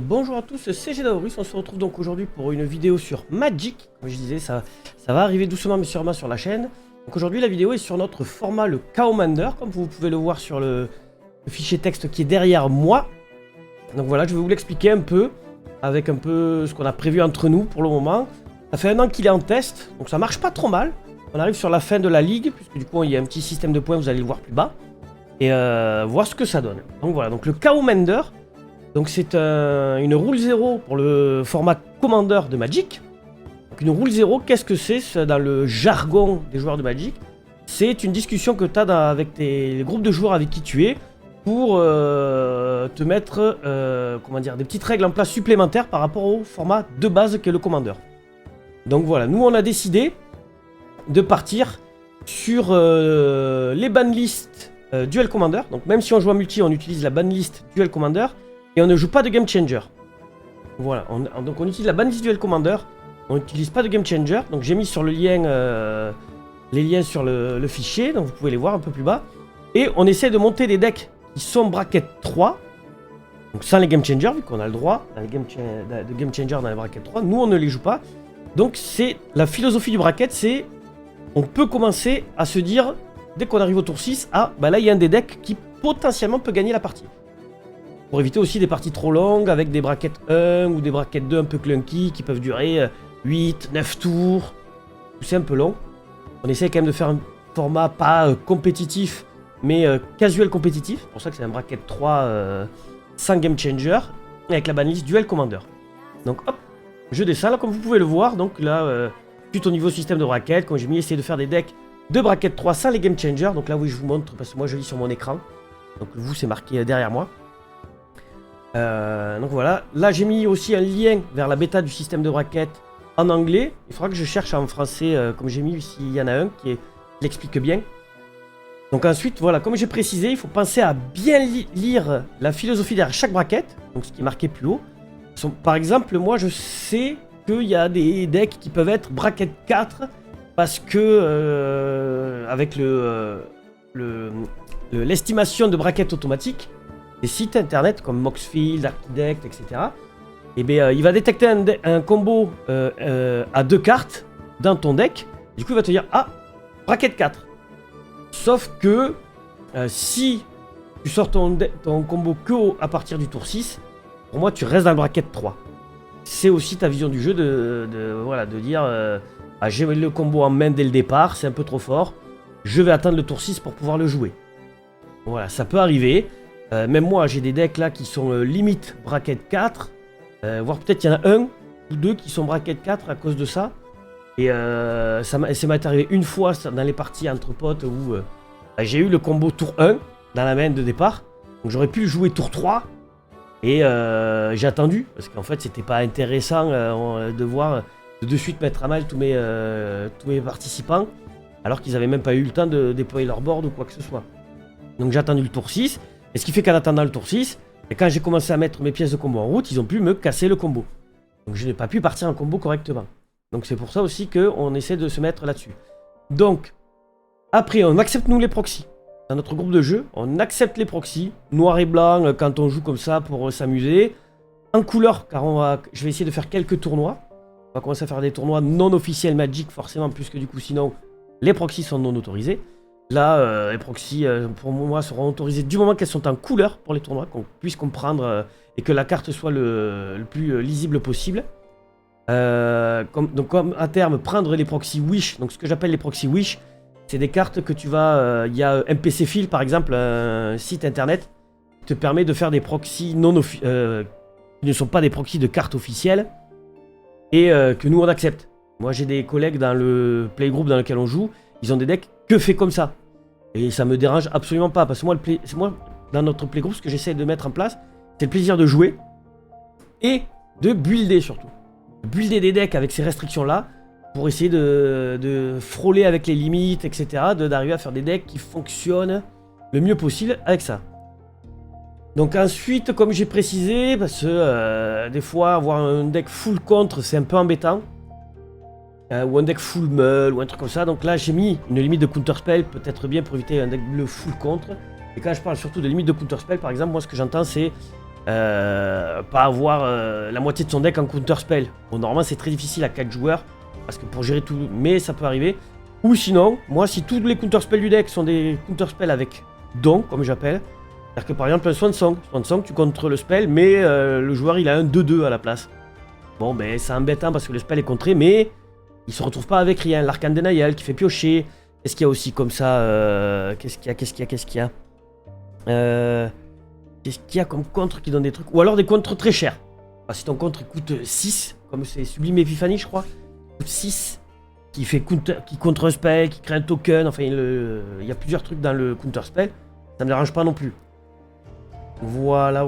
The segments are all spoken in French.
Bonjour à tous, c'est Gédaurus. On se retrouve donc aujourd'hui pour une vidéo sur Magic. Comme je disais, ça va arriver doucement mais sûrement sur la chaîne. Donc aujourd'hui la vidéo est sur notre format, le Commander, comme vous pouvez le voir sur le fichier texte qui est derrière moi. Donc voilà, je vais vous l'expliquer un peu, avec un peu ce qu'on a prévu entre nous pour le moment. Ça fait 1 an qu'il est en test, donc ça marche pas trop mal. On arrive sur la fin de la ligue, puisque du coup il y a un petit système de points, vous allez le voir plus bas. Et voir ce que ça donne. Donc voilà, donc le Commander. Donc c'est une rule 0 pour le format Commander de Magic. Donc une rule 0, qu'est-ce que c'est dans le jargon des joueurs de Magic? C'est une discussion que tu as avec les groupes de joueurs avec qui tu es pour te mettre comment dire, des petites règles en place supplémentaires par rapport au format de base qu'est le Commander. Donc voilà, nous on a décidé de partir sur les banlists Duel Commander. Donc même si on joue en multi, on utilise la banlist Duel Commander. Et on ne joue pas de Game Changer. Voilà, donc on utilise la banlist Duel Commander. On n'utilise pas de Game Changer. Donc j'ai mis sur le lien les liens sur le fichier. Donc vous pouvez les voir un peu plus bas. Et on essaie de monter des decks qui sont bracket 3. Donc sans les Game Changer, vu qu'on a le droit de Game Changer dans les bracket 3. Nous on ne les joue pas. Donc c'est la philosophie du bracket, c'est on peut commencer à se dire, dès qu'on arrive au tour 6, ah bah là il y a un des decks qui potentiellement peut gagner la partie. Pour éviter aussi des parties trop longues avec des brackets 1 ou des brackets 2 un peu clunky qui peuvent durer 8, 9 tours. C'est un peu long. On essaie quand même de faire un format pas compétitif mais casual compétitif. C'est pour ça que c'est un bracket 3 sans game changer avec la banlist Duel Commander. Donc hop, je descends là comme vous pouvez le voir. Donc là, tout au niveau système de bracket, comme j'ai mis, essayer de faire des decks de bracket 3 sans les game changers. Donc là oui je vous montre parce que moi je lis sur mon écran. Donc vous c'est marqué derrière moi. Donc voilà, là j'ai mis aussi un lien vers la bêta du système de bracket en anglais. Il faudra que je cherche en français comme j'ai mis, s'il y en a un qui l'explique bien. Donc ensuite, voilà, comme j'ai précisé, il faut penser à bien lire la philosophie derrière chaque bracket, donc ce qui est marqué plus haut. Par exemple, moi je sais qu'il y a des decks qui peuvent être bracket 4 parce que avec l'estimation de bracket automatique, des sites internet comme Moxfield, Archidect, etc. Et bien, il va détecter un combo à 2 cartes dans ton deck. Du coup, il va te dire ah, bracket 4. Sauf que si tu sors ton combo que à partir du tour 6, pour moi, tu restes dans le bracket 3. C'est aussi ta vision du jeu de dire ah, j'ai le combo en main dès le départ, c'est un peu trop fort. Je vais attendre le tour 6 pour pouvoir le jouer. Voilà, ça peut arriver. Même moi j'ai des decks là qui sont limite bracket 4, voire peut-être il y en a un ou deux qui sont bracket 4 à cause de ça. Et ça m'est arrivé une fois dans les parties entre potes où j'ai eu le combo tour 1 dans la main de départ. Donc j'aurais pu le jouer tour 3 et j'ai attendu parce qu'en fait c'était pas intéressant de voir de suite mettre à mal tous mes participants alors qu'ils avaient même pas eu le temps de déployer leur board ou quoi que ce soit. Donc j'ai attendu le tour 6. Et ce qui fait qu'en attendant le tour 6, et quand j'ai commencé à mettre mes pièces de combo en route, ils ont pu me casser le combo. Donc je n'ai pas pu partir en combo correctement. Donc c'est pour ça aussi qu'on essaie de se mettre là-dessus. Donc, après, on accepte nous les proxys. Dans notre groupe de jeu, on accepte les proxys, noir et blanc quand on joue comme ça pour s'amuser. En couleur, car je vais essayer de faire quelques tournois. On va commencer à faire des tournois non officiels Magic, forcément, puisque du coup, sinon, les proxys sont non autorisés. Là, les proxys, pour moi, seront autorisés du moment qu'elles sont en couleur pour les tournois, qu'on puisse comprendre et que la carte soit le plus lisible possible. Comme à terme, prendre les proxys Wish. Donc, ce que j'appelle les proxys Wish, c'est des cartes que tu vas... Il y a MPC Phil, par exemple, un site internet, qui te permet de faire des proxys qui ne sont pas des proxys de cartes officielles et que nous, on accepte. Moi, j'ai des collègues dans le playgroup dans lequel on joue, ils ont des decks que fait comme ça. Et ça me dérange absolument pas. Parce que moi, dans notre playgroup, ce que j'essaie de mettre en place, c'est le plaisir de jouer. Et de builder surtout. De builder des decks avec ces restrictions-là. Pour essayer de frôler avec les limites, etc. D'arriver à faire des decks qui fonctionnent le mieux possible avec ça. Donc ensuite, comme j'ai précisé, parce que des fois, avoir un deck full contre, c'est un peu embêtant. Ou un deck full meul ou un truc comme ça. Donc là j'ai mis une limite de counterspell, peut-être bien pour éviter un deck bleu full contre. Et quand je parle surtout de limite de counterspell, par exemple, moi ce que j'entends c'est pas avoir la moitié de son deck en counterspell. Bon, normalement c'est très difficile à 4 joueurs, parce que pour gérer tout, mais ça peut arriver. Ou sinon, moi si tous les counterspells du deck sont des counterspells avec don, comme j'appelle, c'est-à-dire que par exemple un Swan Song, tu contres le spell, mais le joueur il a un 2-2 à la place. Bon ben c'est embêtant parce que le spell est contré, mais il se retrouve pas avec rien. L'Arcane Denial qui fait piocher. Qu'est-ce qu'il y a aussi comme ça Qu'est-ce qu'il y a Qu'est-ce qu'il y a comme contre qui donne des trucs? Ou alors des contres très chers. Enfin, si ton contre coûte 6, comme c'est Sublime Epiphany je crois, coûte 6, qui fait qui contre un spell, qui crée un token, enfin il y a plusieurs trucs dans le counter spell, ça me dérange pas non plus. Voilà.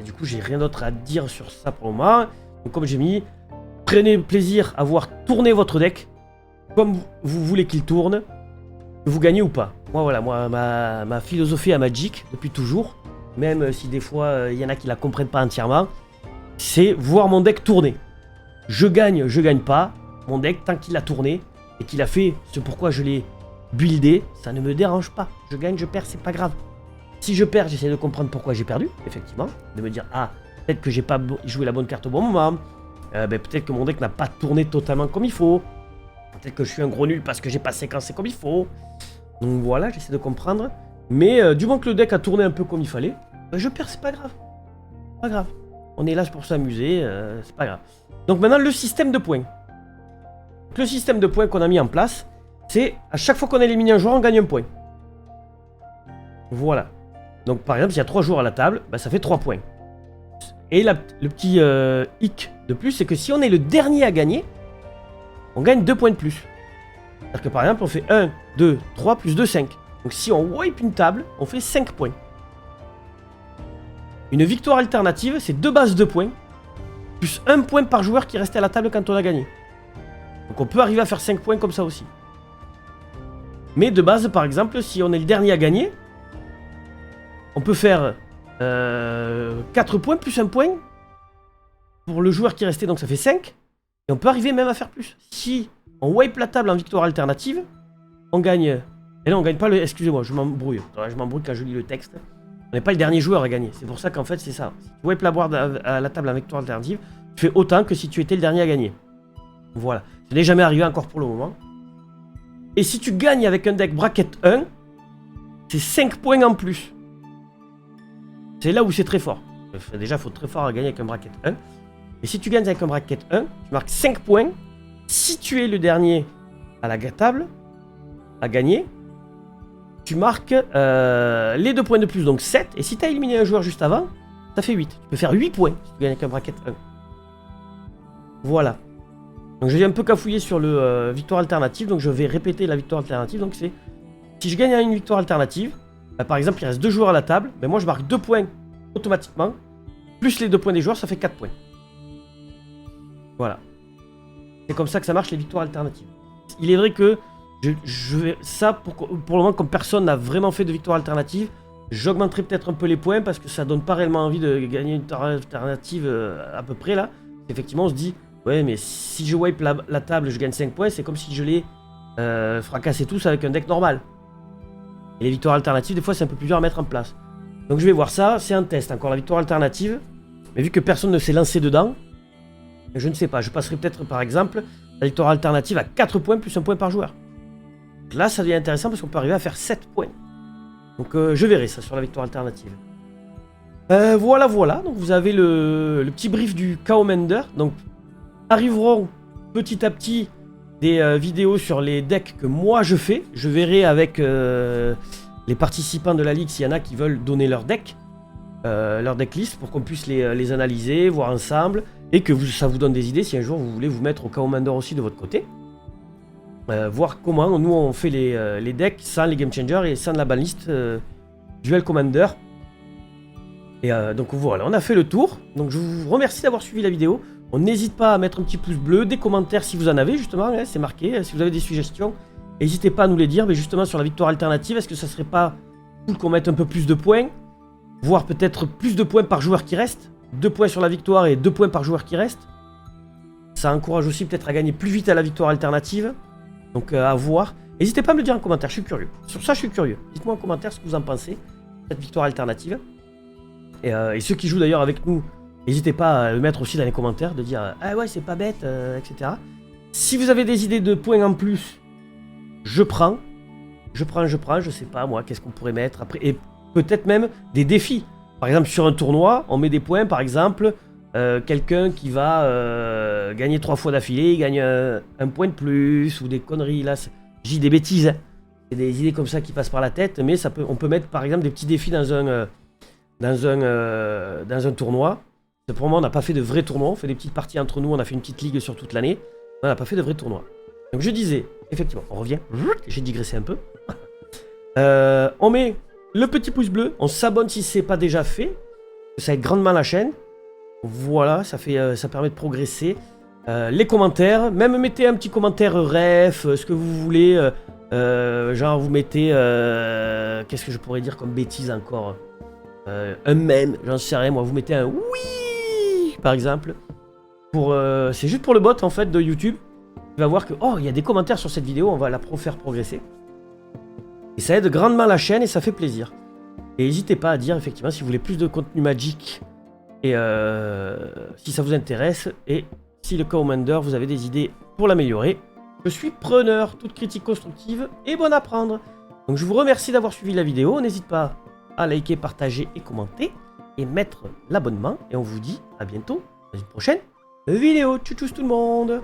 Du coup j'ai rien d'autre à dire sur ça pour le moment. Donc comme j'ai mis, prenez plaisir à voir tourner votre deck comme vous voulez qu'il tourne, que vous gagnez ou pas. Moi voilà, ma philosophie à Magic depuis toujours, même si des fois il y en a qui la comprennent pas entièrement, c'est voir mon deck tourner. Je gagne pas, mon deck tant qu'il a tourné et qu'il a fait ce pourquoi je l'ai buildé, ça ne me dérange pas. Je gagne, je perds, c'est pas grave. Si je perds, j'essaie de comprendre pourquoi j'ai perdu, effectivement, de me dire ah peut-être que j'ai pas joué la bonne carte au bon moment, peut-être que mon deck n'a pas tourné totalement comme il faut. Peut-être que je suis un gros nul parce que j'ai pas séquencé comme il faut. Donc voilà, j'essaie de comprendre. Mais du moment que le deck a tourné un peu comme il fallait, je perds, c'est pas grave. Pas grave. On est là pour s'amuser, c'est pas grave. Donc maintenant, le système de points. Le système de points qu'on a mis en place, c'est à chaque fois qu'on élimine un joueur, on gagne un point. Voilà. Donc par exemple, s'il y a 3 joueurs à la table, ça fait 3 points. Et le petit hic de plus, c'est que si on est le dernier à gagner, on gagne 2 points de plus. C'est-à-dire que par exemple, on fait 1, 2, 3, plus 2, 5. Donc si on wipe une table, on fait 5 points. Une victoire alternative, c'est 2 bases de points, plus 1 point par joueur qui restait à la table quand on a gagné. Donc on peut arriver à faire 5 points comme ça aussi. Mais de base, par exemple, si on est le dernier à gagner, on peut faire 4 points plus 1 point pour le joueur qui restait, donc ça fait 5. Et on peut arriver même à faire plus. Si on wipe la table en victoire alternative, on gagne... Et là on gagne pas le... Excusez-moi, je m'embrouille. Je m'embrouille quand je lis le texte. On n'est pas le dernier joueur à gagner. C'est pour ça qu'en fait c'est ça. Si tu wipes la board à la table en victoire alternative, tu fais autant que si tu étais le dernier à gagner. Voilà. Ça n'est jamais arrivé encore pour le moment. Et si tu gagnes avec un deck bracket 1, c'est 5 points en plus. C'est là où c'est très fort. Déjà, il faut très fort à gagner avec un bracket 1. Et si tu gagnes avec un bracket 1, tu marques 5 points. Si tu es le dernier à la table, à gagner, tu marques les 2 points de plus, donc 7. Et si tu as éliminé un joueur juste avant, ça fait 8. Tu peux faire 8 points si tu gagnes avec un bracket 1. Voilà. Donc j'ai un peu cafouillé sur le victoire alternative, donc je vais répéter la victoire alternative. Donc c'est, si je gagne à une victoire alternative, par exemple il reste 2 joueurs à la table, moi je marque 2 points automatiquement, plus les 2 points des joueurs, ça fait 4 points. Voilà. C'est comme ça que ça marche les victoires alternatives. Il est vrai que je vais ça pour le moment, comme personne n'a vraiment fait de victoire alternative, j'augmenterai peut-être un peu les points parce que ça donne pas réellement envie de gagner une victoire alternative à peu près là. Effectivement on se dit ouais mais si je wipe la table je gagne 5 points, c'est comme si je l'ai fracassé tous avec un deck normal. Et les victoires alternatives des fois c'est un peu plus dur à mettre en place. Donc je vais voir ça, c'est un test encore la victoire alternative. Mais vu que personne ne s'est lancé dedans, je ne sais pas, je passerai peut-être par exemple la victoire alternative à 4 points plus 1 point par joueur. Donc là ça devient intéressant parce qu'on peut arriver à faire 7 points. Donc je verrai ça sur la victoire alternative. Voilà, donc vous avez le petit brief du Chaomender. Donc arriveront petit à petit des vidéos sur les decks que moi je fais. Je verrai avec les participants de la ligue s'il y en a qui veulent donner leur deck list pour qu'on puisse les analyser, voir ensemble et que ça vous donne des idées si un jour vous voulez vous mettre au Chaomender aussi de votre côté. Voir comment nous on fait les decks sans les game changers et sans la banlist Duel Commander. Et donc voilà, on a fait le tour. Donc je vous remercie d'avoir suivi la vidéo. On n'hésite pas à mettre un petit pouce bleu, des commentaires si vous en avez justement, hein, c'est marqué. Si vous avez des suggestions, n'hésitez pas à nous les dire. Mais justement sur la victoire alternative, est-ce que ça serait pas cool qu'on mette un peu plus de points, voire peut-être plus de points par joueur qui reste, 2 points sur la victoire et 2 points par joueur qui reste. Ça encourage aussi peut-être à gagner plus vite à la victoire alternative. Donc à voir. N'hésitez pas à me le dire en commentaire, je suis curieux. Sur ça, je suis curieux. Dites-moi en commentaire ce que vous en pensez, cette victoire alternative. Et ceux qui jouent d'ailleurs avec nous, n'hésitez pas à le mettre aussi dans les commentaires, de dire ah ouais c'est pas bête, etc. Si vous avez des idées de points en plus, je prends, je sais pas moi, qu'est-ce qu'on pourrait mettre après, et peut-être même des défis. Par exemple sur un tournoi, on met des points, par exemple, quelqu'un qui va gagner 3 fois d'affilée, il gagne un point de plus, ou des conneries, là, je dis des bêtises, hein. C'est des idées comme ça qui passent par la tête, mais on peut mettre par exemple des petits défis dans un tournoi. Pour le moment, on n'a pas fait de vrai tournoi, on fait des petites parties entre nous, on a fait une petite ligue sur toute l'année, on n'a pas fait de vrai tournoi. Donc je disais, effectivement, on revient, j'ai digressé un peu. On met le petit pouce bleu, on s'abonne si ce n'est pas déjà fait, ça aide grandement la chaîne. Voilà, ça permet de progresser. Les commentaires, même mettez un petit commentaire ref, ce que vous voulez. Genre vous mettez, qu'est-ce que je pourrais dire comme bêtise encore, un mème, j'en sais rien moi, vous mettez un oui par exemple. C'est juste pour le bot en fait de YouTube. Il va voir que, oh, il y a des commentaires sur cette vidéo, on va la faire progresser. Et ça aide grandement la chaîne et ça fait plaisir. Et n'hésitez pas à dire effectivement si vous voulez plus de contenu Magic et si ça vous intéresse et si le Commander vous avez des idées pour l'améliorer. Je suis preneur, toute critique constructive et bonne à prendre. Donc je vous remercie d'avoir suivi la vidéo, n'hésite pas à liker, partager et commenter et mettre l'abonnement et on vous dit à bientôt dans une prochaine vidéo. Tchou tchou tout le monde.